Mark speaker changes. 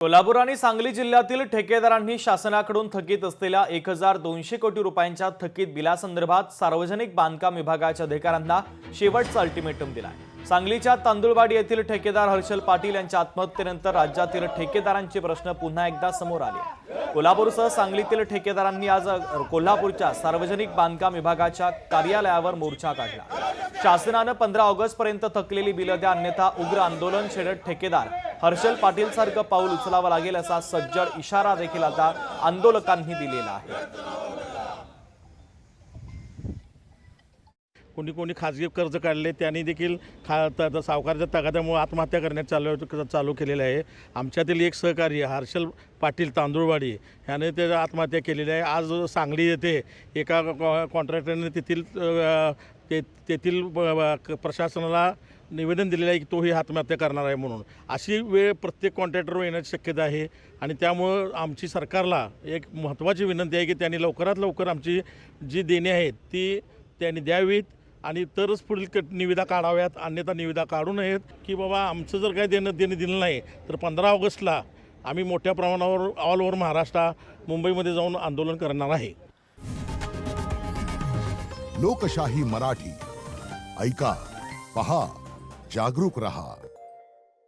Speaker 1: कोल्हापूर आणि सांगली जिल्ह्यातील ठेकेदारांनी शासनाकडून थकीत असलेल्या 1200 कोटी रुपयांच्या थकीत बिलासंदर्भात सार्वजनिक बांधकाम विभागाच्या अधिकाऱ्यांना शेवटचा अल्टिमेटम दिलाय। सांगलीच्या तांदुळवाडी येथील ठेकेदार हर्षल पाटील यांच्या आत्महत्येनंतर राज्यातील ठेकेदारांचे प्रश्न पुन्हा एकदा समोर आले। कोल्हापूरसह सांगलीतील ठेकेदारांनी आज कोल्हापूरच्या सार्वजनिक बांधकाम विभागाच्या कार्यालयावर मोर्चा काढला। शासनाने 15 ऑगस्ट पर्यंत थकलेली बिलं द्या, अन्यथा उग्र आंदोलन छेडत ठेकेदार हर्षल पाटील सारखं पाऊल उचलावं लागेल असा सज्जड इशारा देखील आता आंदोलकांनी दिलेला आहे।
Speaker 2: कोणी कोणी खाजगी कर्ज काढले त्यांनी देखील सावकाराच्या तगाद्यामुळे आत्महत्या करण्यात चालू केलेलं आहे। आमच्यातील एक सहकारी हर्षल पाटील तांदुळवाडी याने ते आत्महत्या केलेली आहे। आज सांगली येथे एका कॉन्ट्रॅक्टरने तेथील प्रशासनाला निवेदन दिलेलं आहे की तोही आत्महत्या करणार आहे म्हणून। अशी वेळ प्रत्येक कॉन्ट्रॅक्टरवर येण्याची शक्यता आहे आणि त्यामुळं आमची सरकारला एक महत्त्वाची विनंती आहे की त्यांनी लवकरात लवकर आमची जी देणी आहेत ती त्यांनी द्यावीत आणि तरच पुढील निविदा काढाव्यात, अन्यथा निविदा काढू नयेत की बाबा आमचं जर काही देणं दिलं नाही तर 15 ऑगस्टला आम्ही मोठ्या प्रमाणावर ऑल ओव्हर महाराष्ट्र मुंबईमध्ये जाऊन आंदोलन करणार आहे।
Speaker 3: लोकशाही मराठी ऐका, पहा, जागरूक रहा।